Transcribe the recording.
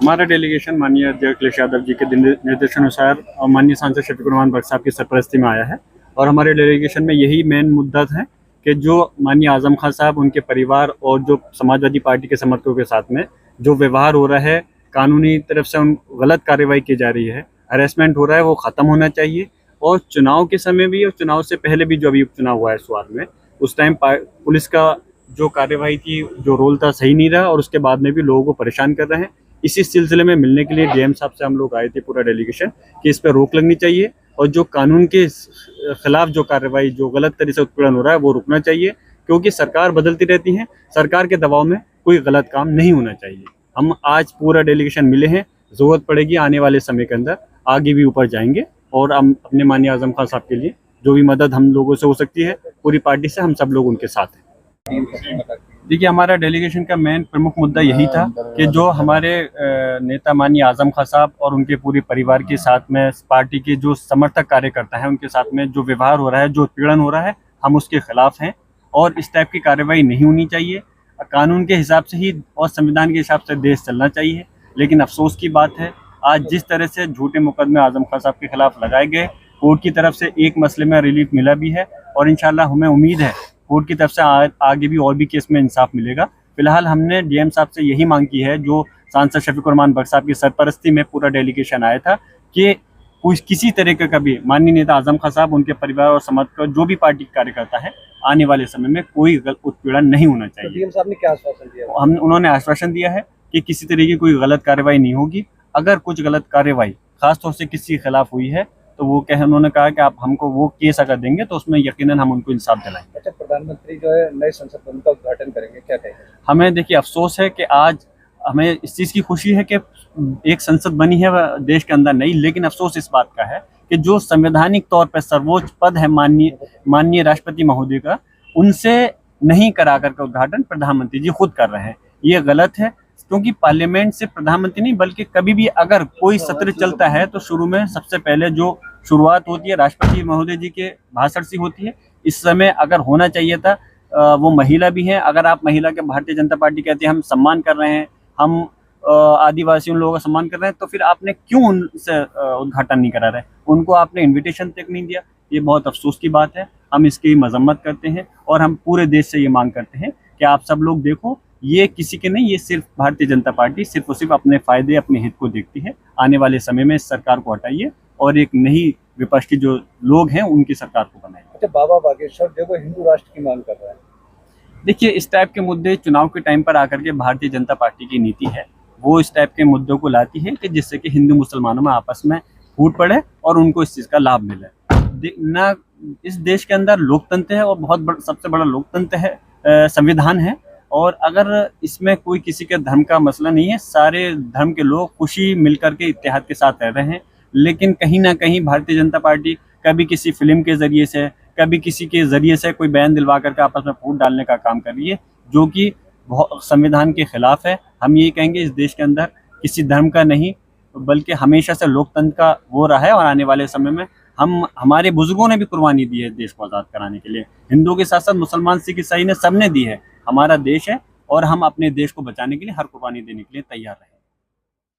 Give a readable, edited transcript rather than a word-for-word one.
हमारा डेलीगेशन माननीय अध्यक्ष अखिलेश यादव जी के निर्देशानुसार और माननीय सांसद शफीकुर रहमान बख्श साहब की सरपरस्ती में आया है। और हमारे डेलीगेशन में यही मेन मुद्दा है कि जो माननीय आजम खान साहब, उनके परिवार और जो समाजवादी पार्टी के समर्थकों के साथ में जो व्यवहार हो रहा है, कानूनी तरफ से उन गलत कार्रवाई की जा रही है, हरेसमेंट हो रहा है, वो ख़त्म होना चाहिए। और चुनाव के समय भी और चुनाव से पहले भी जो अभी उपचुनाव हुआ है स्वार में, उस टाइम पुलिस का जो कार्यवाही थी, जो रोल था, सही नहीं रहा और उसके बाद में भी लोगों को परेशान कर रहे हैं। इसी सिलसिले में मिलने के लिए डीएम साहब से हम लोग आए थे, पूरा डेलीगेशन, कि इस पर रोक लगनी चाहिए और जो कानून के खिलाफ जो कार्रवाई, जो गलत तरीके से उत्पीड़न हो रहा है, वो रुकना चाहिए। क्योंकि सरकार बदलती रहती है, सरकार के दबाव में कोई गलत काम नहीं होना चाहिए। हम आज पूरा डेलीगेशन मिले हैं, ज़रूरत पड़ेगी आने वाले समय के अंदर आगे भी ऊपर जाएंगे और हम अपने माननीय आजम खान साहब के लिए जो भी मदद हम लोगों से हो सकती है, पूरी पार्टी से हम सब लोग उनके साथ हैं। देखिए, हमारा डेलीगेशन का मेन प्रमुख मुद्दा यही था कि जो हमारे नेता माननीय आजम खान साहब और उनके पूरे परिवार के साथ में पार्टी के जो समर्थक कार्यकर्ता हैं, उनके साथ में जो व्यवहार हो रहा है, जो उत्पीड़न हो रहा है, हम उसके खिलाफ हैं और इस टाइप की कार्रवाई नहीं होनी चाहिए। कानून के हिसाब से ही और संविधान के हिसाब से देश चलना चाहिए। लेकिन अफसोस की बात है, आज जिस तरह से झूठे मुकदमे आजम खान साहब के खिलाफ लगाए गए, कोर्ट की तरफ से एक मसले में रिलीफ मिला भी है और इंशाल्लाह हमें उम्मीद है कोर्ट की तरफ से आगे भी और भी केस में इंसाफ मिलेगा। फिलहाल हमने डीएम साहब से यही मांग की है, जो सांसद शफीकुर रहमान बख्श साहब की सरपरस्ती में पूरा डेलीगेशन आया था, कि किसी तरीके का भी माननीय नेता आजम खान साहब, उनके परिवार और समर्थक, जो भी पार्टी कार्यकर्ता है, आने वाले समय में कोई उत्पीड़न नहीं होना चाहिए। डीएम साहब ने क्या आश्वासन दिया? उन्होंने आश्वासन दिया है कि किसी तरीके की कोई गलत कार्रवाई नहीं होगी। अगर कुछ गलत कार्रवाई खासतौर से किसी के खिलाफ हुई है तो वो उन्होंने कहा कि आप हमको वो केस अगर देंगे तो उसमें यकीनन हम उनको इंसाफ दिलाएंगे। अच्छा, प्रधानमंत्री जो है नए संसद भवन का उद्घाटन करेंगे, क्या कहेंगे? हमें देखिए अफसोस है कि आज हमें इस चीज़ की खुशी है कि एक संसद बनी है देश के अंदर नई, लेकिन अफसोस इस बात का है कि जो संवैधानिक तौर पर सर्वोच्च पद है माननीय राष्ट्रपति महोदय का, उनसे नहीं करा करके उद्घाटन प्रधानमंत्री जी खुद कर रहे हैं। ये गलत है, क्योंकि पार्लियामेंट से प्रधानमंत्री नहीं बल्कि कभी भी अगर कोई सत्र चलता है तो शुरू में सबसे पहले जो शुरुआत होती है राष्ट्रपति महोदय जी के भाषण से होती है। इस समय अगर होना चाहिए था, वो महिला भी हैं, अगर आप महिला के भारतीय जनता पार्टी कहते हैं हम सम्मान कर रहे हैं, हम आदिवासी उन लोगों का सम्मान कर रहे हैं, तो फिर आपने क्यों उनसे उद्घाटन नहीं करा रहे? उनको आपने इन्विटेशन तक नहीं दिया। ये बहुत अफसोस की बात है, हम इसकी मजम्मत करते हैं और हम पूरे देश से ये मांग करते हैं कि आप सब लोग देखो, ये किसी के नहीं, ये सिर्फ भारतीय जनता पार्टी सिर्फ और सिर्फ अपने फायदे, अपने हित को देखती है। आने वाले समय में इस सरकार को हटाइए और एक नई विपक्ष के जो लोग हैं उनकी सरकार को बनाइए। अच्छा, बाबा बागेश्वर देखो हिंदू राष्ट्र की मांग कर रहा है। देखिए, इस टाइप के मुद्दे चुनाव के टाइम पर आकर के भारतीय जनता पार्टी की नीति है, वो इस टाइप के मुद्दों को लाती है कि जिससे कि हिंदू मुसलमानों में आपस में फूट पड़े और उनको इस चीज़ का लाभ मिले। ना इस देश के अंदर लोकतंत्र है और सबसे बड़ा लोकतंत्र है, संविधान है, और अगर इसमें कोई किसी के धर्म का मसला नहीं है, सारे धर्म के लोग खुशी मिलकर के इत्तेहाद के साथ रह रहे हैं। लेकिन कहीं ना कहीं भारतीय जनता पार्टी कभी किसी फिल्म के ज़रिए से, कभी किसी के ज़रिए से कोई बयान दिलवा करके आपस में फूट डालने का काम कर रही है, जो कि संविधान के खिलाफ है। हम यही कहेंगे, इस देश के अंदर किसी धर्म का नहीं बल्कि हमेशा से लोकतंत्र का वो रहा है और आने वाले समय में हमारे बुजुर्गों ने भी कुर्बानी दी है देश को आज़ाद कराने के लिए। हिंदुओं के साथ साथ मुसलमान, सिख, ईसाई ने सबने दी है। हमारा देश है और हम अपने देश को बचाने के लिए हर कुर्बानी देने के लिए तैयार हैं।